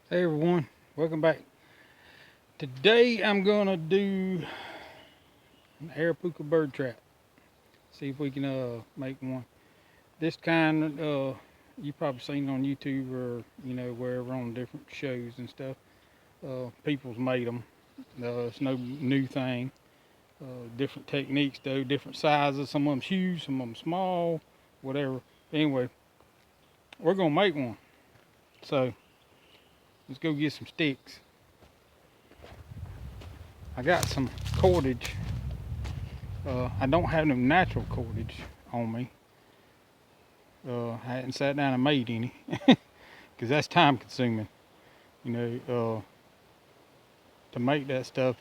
Hey everyone, welcome back. Today I'm gonna do an Arapuca bird trap. See if we can make one. This kind you probably seen on YouTube or wherever on different shows and stuff. People's made them. It's no new thing. Different techniques though, different sizes. Some of them huge, some of them small, whatever. Anyway, we're gonna make one. So let's go get some sticks. I got some cordage. I don't have no natural cordage on me. I hadn't sat down and made any because that's time consuming. You know, to make that stuff,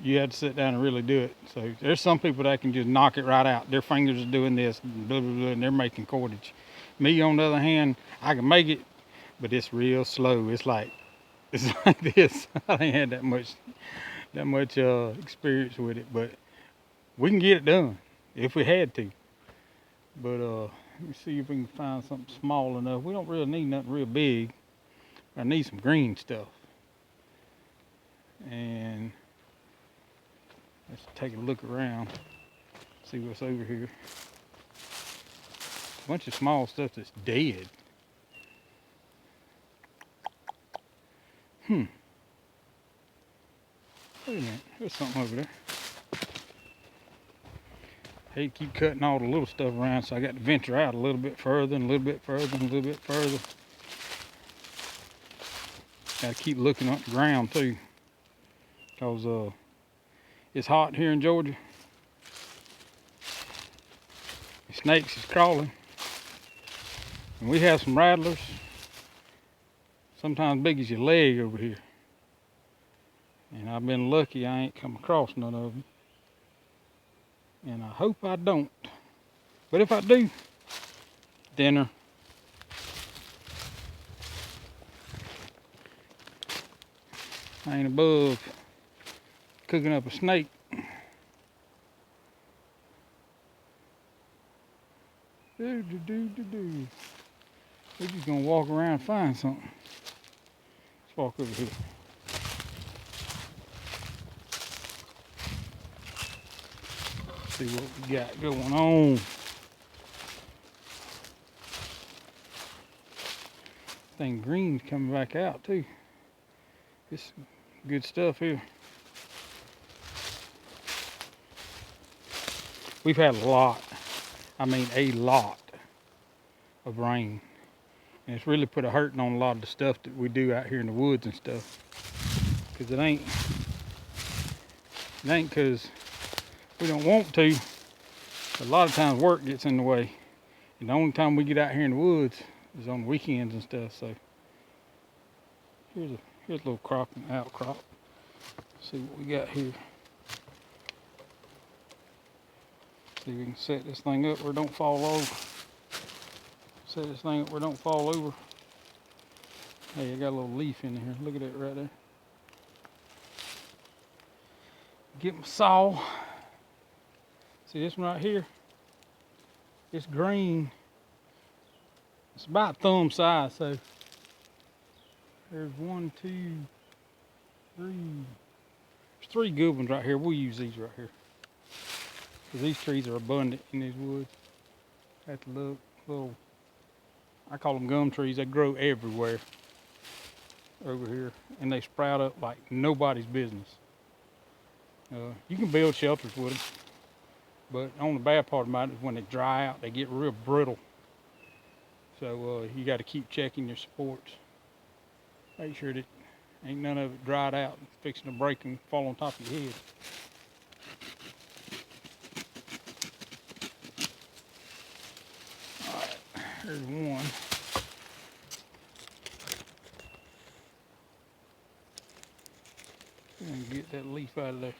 you have to sit down and really do it. So there's some people that can just knock it right out. Their fingers are doing this, blah, blah, blah, and they're making cordage. Me, on the other hand, I can make it, but it's real slow. It's like this. I ain't had that much experience with it, but we can get it done if we had to. But let me see if we can find something small enough. We don't really need nothing real big. I need some green stuff. And let's take a look around, see what's over here. A bunch of small stuff that's dead. Wait a minute, there's something over there. I hate to keep cutting all the little stuff around, so I got to venture out a little bit further and a little bit further and a little bit further. Got to keep looking up the ground too, because it's hot here in Georgia. The snakes is crawling, and we have some rattlers, sometimes big as your leg over here. And I've been lucky I ain't come across none of them. And I hope I don't. But if I do, dinner. I ain't above cooking up a snake. We're just gonna walk around and find something. Let's walk over here. See what we got going on. Thing green's coming back out too. This good stuff here. We've had a lot of rain. And it's really put a hurting on a lot of the stuff that we do out here in the woods and stuff. Because it ain't because we don't want to. A lot of times work gets in the way. And the only time we get out here in the woods is on the weekends and stuff. So here's a little outcrop. See what we got here. See if we can set this thing up where it don't fall over. Set this thing up where it don't fall over. Hey, I got a little leaf in here. Look at it right there. Get my saw. See this one right here? It's green. It's about thumb size, so there's 1, 2, 3. There's 3 good ones right here. We'll use these right here. Because these trees are abundant in these woods. Have to look, little, I call them gum trees. They grow everywhere over here. And they sprout up like nobody's business. You can build shelters with them. But the only bad part about it is when they dry out, they get real brittle. So you got to keep checking your supports. Make sure that ain't none of it dried out and fixing to break and fall on top of your head. Alright, there's one. And get that leaf out of there.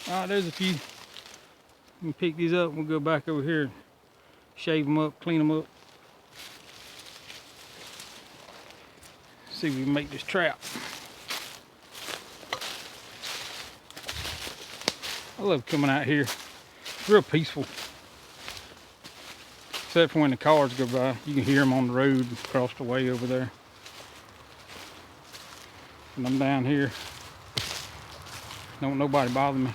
All right, there's a few. Let me pick these up. We'll go back over here and shave them up, clean them up. See if we can make this trap. I love coming out here. It's real peaceful. Except for when the cars go by. You can hear them on the road across the way over there. And I'm down here. Don't nobody bother me.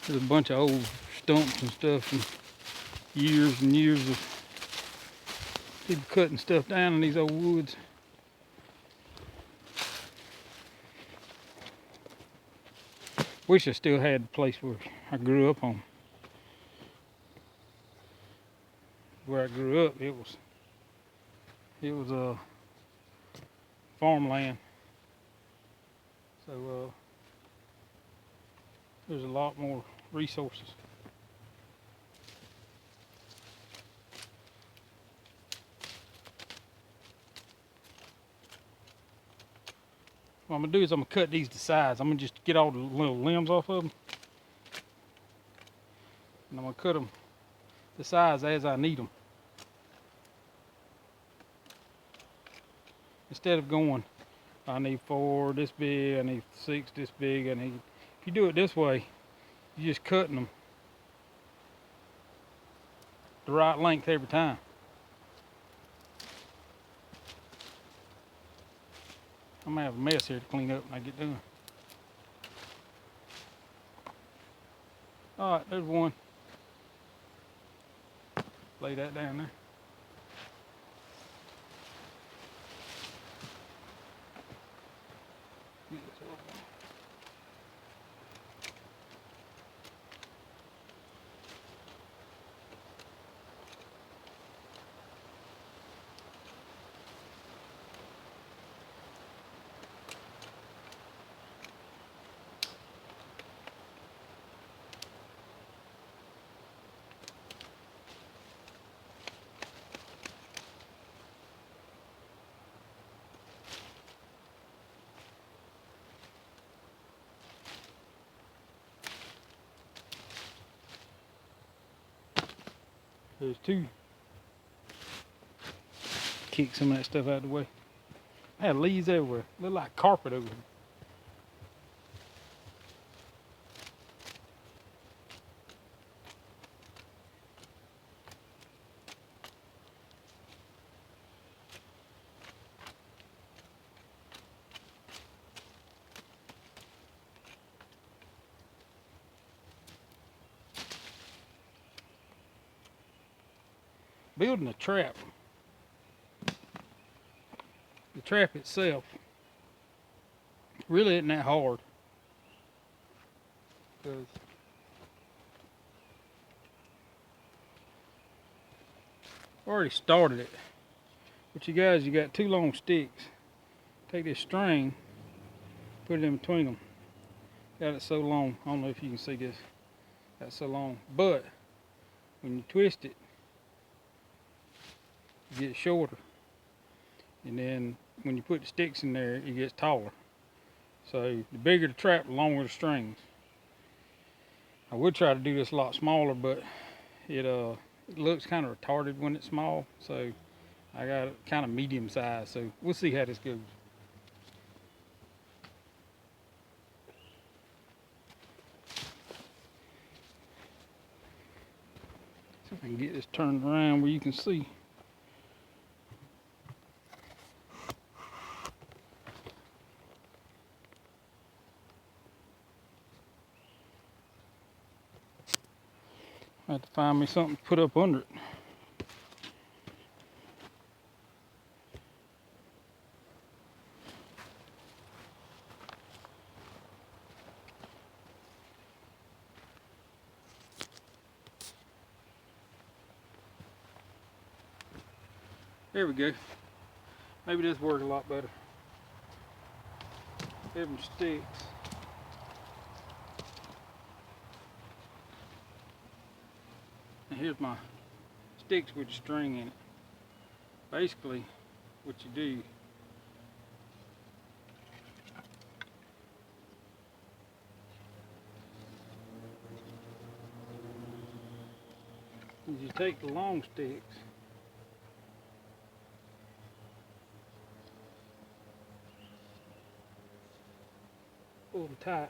There's a bunch of old stumps and stuff and years of people cutting stuff down in these old woods. Wish I still had the place where I grew up on. Where I grew up, it was farmland. So there's a lot more resources. What I'm gonna do is I'm gonna cut these to size. I'm gonna just get all the little limbs off of them, and I'm gonna cut them the size as I need them. Instead of going, I need 4 this big, I need 6 this big, I need. If you do it this way, you're just cutting them the right length every time. I'm gonna have a mess here to clean up when I get done. All right, there's one. Lay that down there. Get this over. There's 2. Kick some of that stuff out of the way. I had leaves everywhere. Look like carpet over here. Building a trap. The trap itself really isn't that hard, because I already started it. But you guys, you got 2 long sticks. Take this string, put it in between them. Got it so long. I don't know if you can see this. That's so long. But when you twist it, it gets shorter. And then when you put the sticks in there, it gets taller. So the bigger the trap, the longer the strings. I would try to do this a lot smaller, but it looks kind of retarded when it's small. So I got it kind of medium size. So we'll see how this goes. See if I can get this turned around where you can see. I have to find me something to put up under it. There we go. Maybe this works a lot better. Having sticks. And here's my sticks with string in it. Basically, what you do is you take the long sticks pull them tight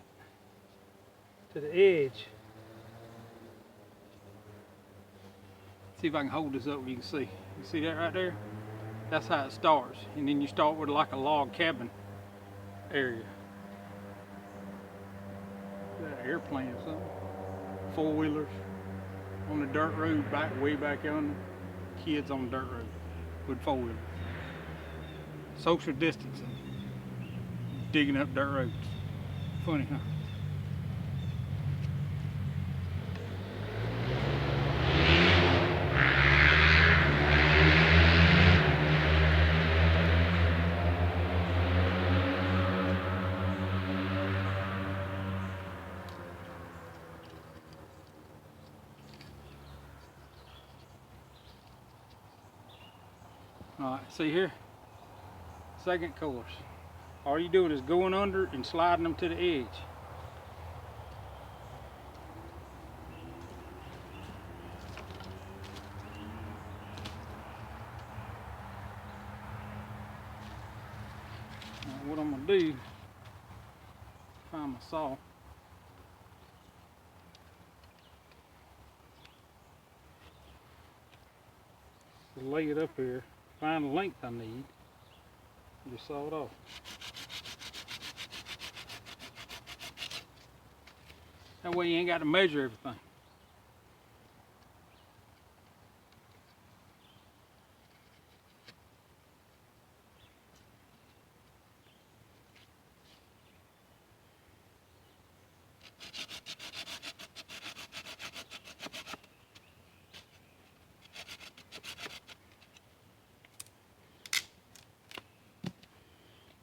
to the edge. See if I can hold this up where you can see. You see that right there? That's how it starts. And then you start with like a log cabin area. That airplane or something. Four-wheelers on the dirt road way back yonder. Kids on the dirt road with four-wheelers. Social distancing. Digging up dirt roads. Funny, huh? Alright, see here? Second course. All you're doing is going under and sliding them to the edge. Now what I'm going to do, find my saw. Lay it up here. Find the length I need, and just saw it off. That way you ain't got to measure everything.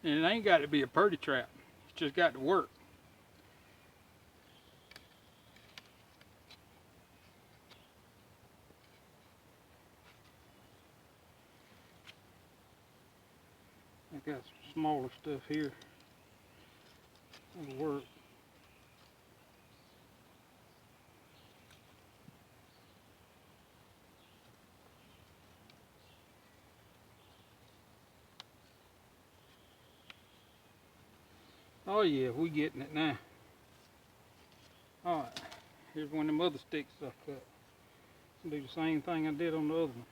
And it ain't got to be a purdy trap. It's just got to work. I got some smaller stuff here. It'll work. Oh yeah, we getting it now. Alright, here's one of them other sticks I cut. I'll do the same thing I did on the other one.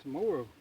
Some more of them.